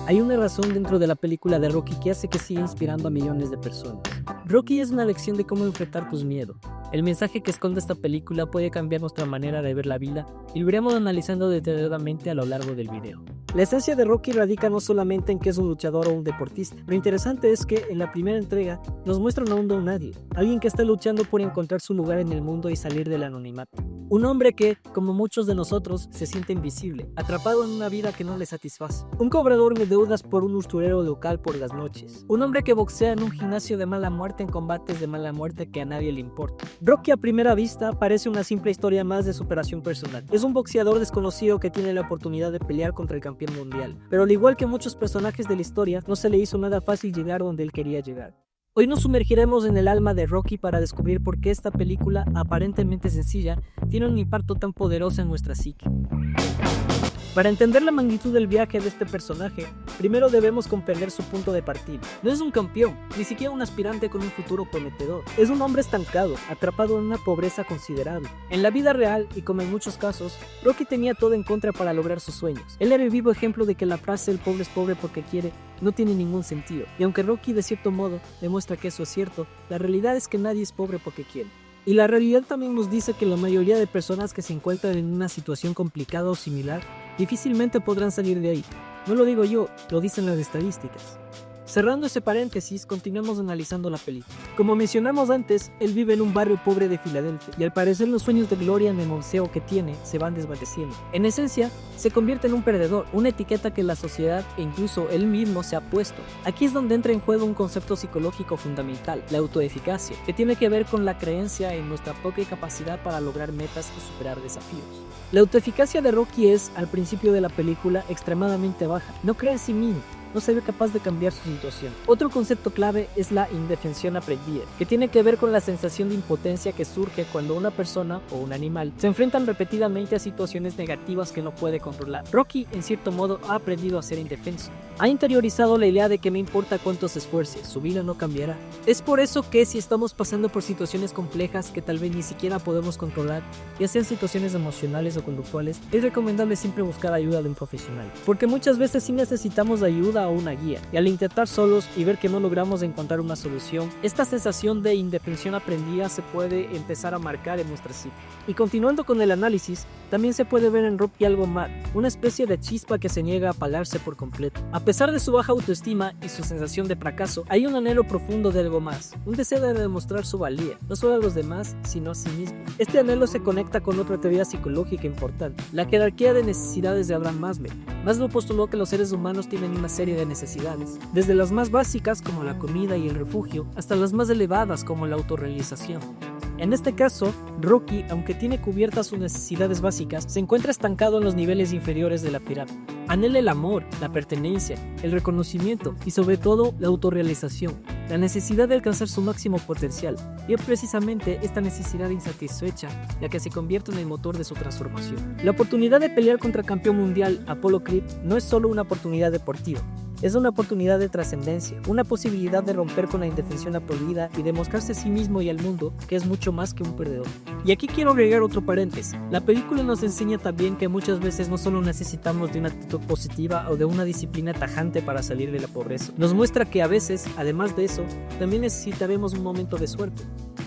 Hay una razón dentro de la película de Rocky que hace que siga inspirando a millones de personas. Rocky es una lección de cómo enfrentar tus miedos. El mensaje que esconde esta película puede cambiar nuestra manera de ver la vida y lo iremos analizando detalladamente a lo largo del video. La esencia de Rocky radica no solamente en que es un luchador o un deportista. Lo interesante es que en la primera entrega nos muestran a un don nadie, alguien que está luchando por encontrar su lugar en el mundo y salir del anonimato. Un hombre que, como muchos de nosotros, se siente invisible, atrapado en una vida que no le satisface. Un cobrador de deudas por un usturero local por las noches. Un hombre que boxea en un gimnasio de mala muerte en combates de mala muerte que a nadie le importa. Rocky a primera vista parece una simple historia más de superación personal. Es un boxeador desconocido que tiene la oportunidad de pelear contra el campeón mundial, pero al igual que muchos personajes de la historia, no se le hizo nada fácil llegar donde él quería llegar. Hoy nos sumergiremos en el alma de Rocky para descubrir por qué esta película, aparentemente sencilla, tiene un impacto tan poderoso en nuestra psique. Para entender la magnitud del viaje de este personaje, primero debemos comprender su punto de partida. No es un campeón, ni siquiera un aspirante con un futuro prometedor. Es un hombre estancado, atrapado en una pobreza considerable. En la vida real, y como en muchos casos, Rocky tenía todo en contra para lograr sus sueños. Él era el vivo ejemplo de que la frase "el pobre es pobre porque quiere" no tiene ningún sentido. Y aunque Rocky de cierto modo demuestra que eso es cierto, la realidad es que nadie es pobre porque quiere. Y la realidad también nos dice que la mayoría de personas que se encuentran en una situación complicada o similar difícilmente podrán salir de ahí. No lo digo yo, lo dicen las estadísticas. Cerrando ese paréntesis, continuamos analizando la película. Como mencionamos antes, él vive en un barrio pobre de Filadelfia y al parecer los sueños de gloria en el museo que tiene se van desvaneciendo. En esencia, se convierte en un perdedor, una etiqueta que la sociedad e incluso él mismo se ha puesto. Aquí es donde entra en juego un concepto psicológico fundamental, la autoeficacia, que tiene que ver con la creencia en nuestra propia capacidad para lograr metas y superar desafíos. La autoeficacia de Rocky es, al principio de la película, extremadamente baja. No cree en sí mismo. No se ve capaz de cambiar su situación. Otro concepto clave es la indefensión aprendida, que tiene que ver con la sensación de impotencia que surge cuando una persona o un animal se enfrentan repetidamente a situaciones negativas que no puede controlar. Rocky, en cierto modo, ha aprendido a ser indefenso. Ha interiorizado la idea de que no importa cuánto se esfuerce, su vida no cambiará. Es por eso que si estamos pasando por situaciones complejas que tal vez ni siquiera podemos controlar, ya sean situaciones emocionales o conductuales, es recomendable siempre buscar ayuda de un profesional. Porque muchas veces sí necesitamos ayuda o una guía, y al intentar solos y ver que no logramos encontrar una solución, esta sensación de indefensión aprendida se puede empezar a marcar en nuestra psique. Y continuando con el análisis, también se puede ver en Rocky algo más, una especie de chispa que se niega a apagarse por completo. A pesar de su baja autoestima y su sensación de fracaso, hay un anhelo profundo de algo más, un deseo de demostrar su valía, no solo a los demás, sino a sí mismo. Este anhelo se conecta con otra teoría psicológica importante, la jerarquía de necesidades de Abraham Maslow. Maslow postuló que los seres humanos tienen una serie de necesidades, desde las más básicas como la comida y el refugio, hasta las más elevadas como la autorrealización. En este caso, Rocky, aunque tiene cubiertas sus necesidades básicas, se encuentra estancado en los niveles inferiores de la pirámide. Anhela el amor, la pertenencia, el reconocimiento y sobre todo la autorrealización, la necesidad de alcanzar su máximo potencial, y es precisamente esta necesidad insatisfecha la que se convierte en el motor de su transformación. La oportunidad de pelear contra el campeón mundial Apollo Creed no es solo una oportunidad deportiva, es una oportunidad de trascendencia, una posibilidad de romper con la indefensión aprendida y demostrarse a sí mismo y al mundo que es mucho más que un perdedor. Y aquí quiero agregar otro paréntesis. La película nos enseña también que muchas veces no solo necesitamos de una actitud positiva o de una disciplina tajante para salir de la pobreza. Nos muestra que a veces, además de eso, también necesitaremos un momento de suerte.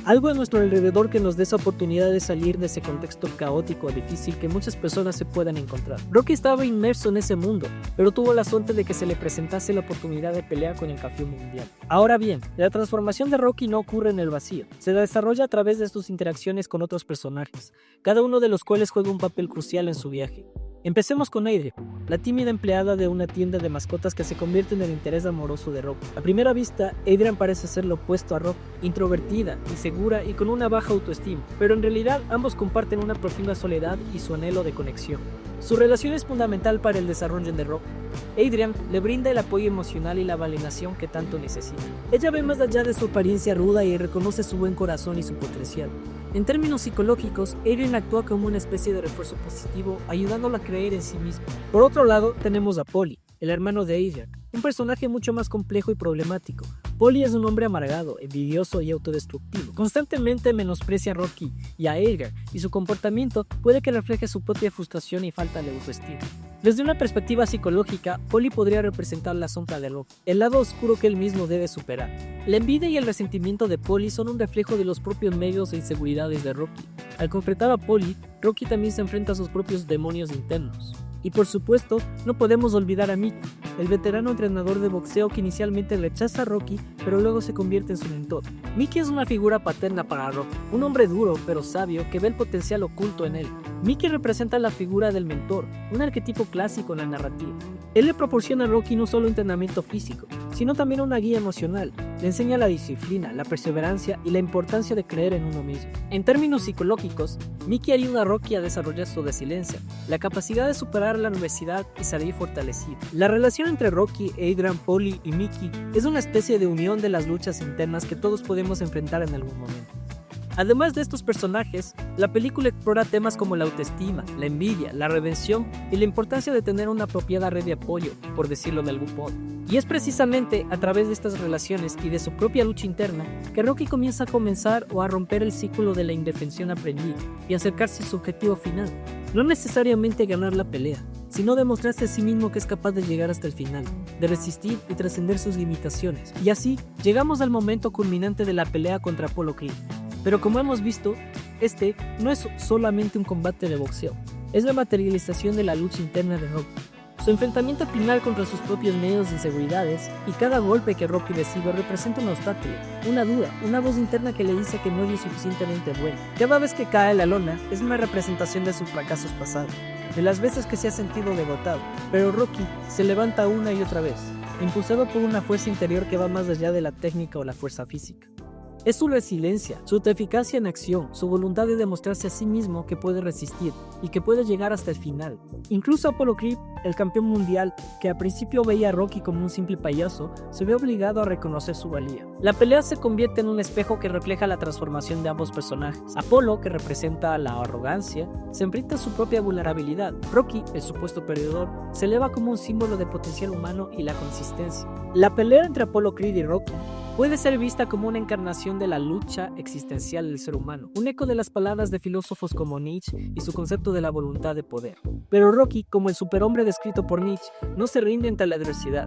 Algo a nuestro alrededor que nos dé esa oportunidad de salir de ese contexto caótico o difícil que muchas personas se puedan encontrar. Rocky estaba inmerso en ese mundo, pero tuvo la suerte de que se le presentase la oportunidad de pelear con el campeón mundial. Ahora bien, la transformación de Rocky no ocurre en el vacío, se desarrolla a través de sus interacciones con otros personajes, cada uno de los cuales juega un papel crucial en su viaje. Empecemos con Adrian, la tímida empleada de una tienda de mascotas que se convierte en el interés amoroso de Rocky. A primera vista, Adrian parece ser lo opuesto a Rocky, introvertida, insegura y con una baja autoestima, pero en realidad ambos comparten una profunda soledad y su anhelo de conexión. Su relación es fundamental para el desarrollo de Rocky. Adrian le brinda el apoyo emocional y la validación que tanto necesita. Ella ve más allá de su apariencia ruda y reconoce su buen corazón y su potencial. En términos psicológicos, Adrian actúa como una especie de refuerzo positivo, ayudándola a creer en sí misma. Por otro lado, tenemos a Paulie, el hermano de Adrian, un personaje mucho más complejo y problemático. Paulie es un hombre amargado, envidioso y autodestructivo. Constantemente menosprecia a Rocky y a Edgar, y su comportamiento puede que refleje su propia frustración y falta de autoestima. Desde una perspectiva psicológica, Paulie podría representar la sombra de Rocky, el lado oscuro que él mismo debe superar. La envidia y el resentimiento de Paulie son un reflejo de los propios medios e inseguridades de Rocky. Al concretar a Paulie, Rocky también se enfrenta a sus propios demonios internos. Y por supuesto, no podemos olvidar a Mickey, el veterano entrenador de boxeo que inicialmente rechaza a Rocky, pero luego se convierte en su mentor. Mickey es una figura paterna para Rocky, un hombre duro pero sabio que ve el potencial oculto en él. Mickey representa la figura del mentor, un arquetipo clásico en la narrativa. Él le proporciona a Rocky no solo entrenamiento físico, sino también una guía emocional. Le enseña la disciplina, la perseverancia y la importancia de creer en uno mismo. En términos psicológicos, Mickey ayuda a Rocky a desarrollar su resiliencia, la capacidad de superar la adversidad y salir fortalecido. La relación entre Rocky, Adrian, Paulie y Mickey es una especie de unión de las luchas internas que todos podemos enfrentar en algún momento. Además de estos personajes, la película explora temas como la autoestima, la envidia, la redención y la importancia de tener una apropiada red de apoyo, por decirlo de algún modo. Y es precisamente a través de estas relaciones y de su propia lucha interna que Rocky comienza a romper el ciclo de la indefensión aprendida y acercarse a su objetivo final. No necesariamente ganar la pelea, sino demostrarse a sí mismo que es capaz de llegar hasta el final, de resistir y trascender sus limitaciones. Y así, llegamos al momento culminante de la pelea contra Apollo Creed. Pero como hemos visto, este no es solamente un combate de boxeo, es la materialización de la lucha interna de Rocky. Su enfrentamiento final contra sus propios medios de inseguridades y cada golpe que Rocky recibe representa un obstáculo, una duda, una voz interna que le dice que no es lo suficientemente bueno. Cada vez que cae a la lona es una representación de sus fracasos pasados, de las veces que se ha sentido derrotado, pero Rocky se levanta una y otra vez, impulsado por una fuerza interior que va más allá de la técnica o la fuerza física. Es su resiliencia, su eficacia en acción, su voluntad de demostrarse a sí mismo que puede resistir y que puede llegar hasta el final. Incluso Apollo Creed, el campeón mundial, que al principio veía a Rocky como un simple payaso, se ve obligado a reconocer su valía. La pelea se convierte en un espejo que refleja la transformación de ambos personajes. Apollo, que representa la arrogancia, se enfrenta a su propia vulnerabilidad. Rocky, el supuesto perdedor, se eleva como un símbolo de potencial humano y la consistencia. La pelea entre Apollo Creed y Rocky puede ser vista como una encarnación de la lucha existencial del ser humano, un eco de las palabras de filósofos como Nietzsche y su concepto de la voluntad de poder. Pero Rocky, como el superhombre descrito por Nietzsche, no se rinde ante la adversidad.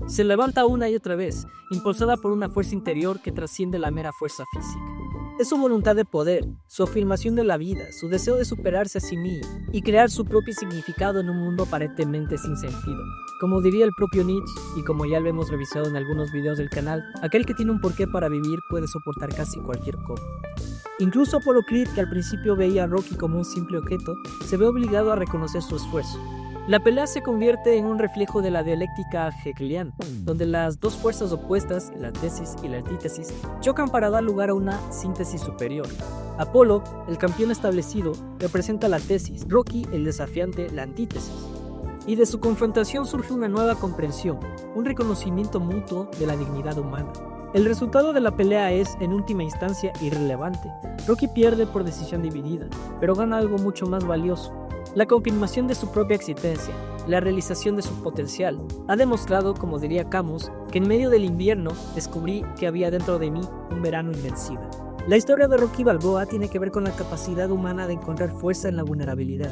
Se levanta una y otra vez, impulsada por una fuerza interior que trasciende la mera fuerza física. Es su voluntad de poder, su afirmación de la vida, su deseo de superarse a sí mismo y crear su propio significado en un mundo aparentemente sin sentido. Como diría el propio Nietzsche, y como ya lo hemos revisado en algunos videos del canal, aquel que tiene un porqué para vivir puede soportar casi cualquier cosa. Incluso Apollo Creed, que al principio veía a Rocky como un simple objeto, se ve obligado a reconocer su esfuerzo. La pelea se convierte en un reflejo de la dialéctica hegeliana, donde las dos fuerzas opuestas, la tesis y la antítesis, chocan para dar lugar a una síntesis superior. Apolo, el campeón establecido, representa la tesis, Rocky, el desafiante, la antítesis. Y de su confrontación surge una nueva comprensión, un reconocimiento mutuo de la dignidad humana. El resultado de la pelea es, en última instancia, irrelevante. Rocky pierde por decisión dividida, pero gana algo mucho más valioso: la confirmación de su propia existencia, la realización de su potencial. Ha demostrado, como diría Camus, que en medio del invierno descubrí que había dentro de mí un verano invencible. La historia de Rocky Balboa tiene que ver con la capacidad humana de encontrar fuerza en la vulnerabilidad,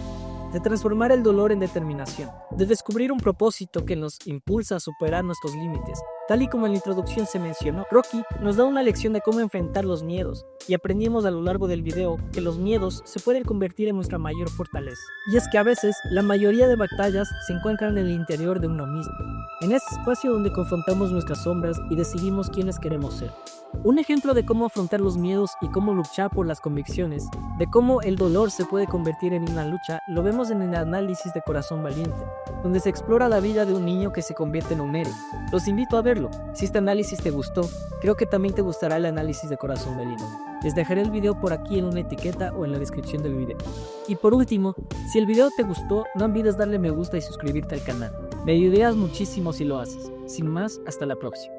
de transformar el dolor en determinación, de descubrir un propósito que nos impulsa a superar nuestros límites. Tal y como en la introducción se mencionó, Rocky nos da una lección de cómo enfrentar los miedos, y aprendimos a lo largo del video que los miedos se pueden convertir en nuestra mayor fortaleza. Y es que a veces, la mayoría de batallas se encuentran en el interior de uno mismo, en ese espacio donde confrontamos nuestras sombras y decidimos quiénes queremos ser. Un ejemplo de cómo afrontar los miedos y cómo luchar por las convicciones, de cómo el dolor se puede convertir en una lucha, lo vemos en el análisis de Corazón Valiente, donde se explora la vida de un niño que se convierte en un héroe. Los invito a verlo. Si este análisis te gustó, creo que también te gustará el análisis de Corazón Valiente. Les dejaré el video por aquí en una etiqueta o en la descripción del video. Y por último, si el video te gustó, no olvides darle me gusta y suscribirte al canal. Me ayudarías muchísimo si lo haces. Sin más, hasta la próxima.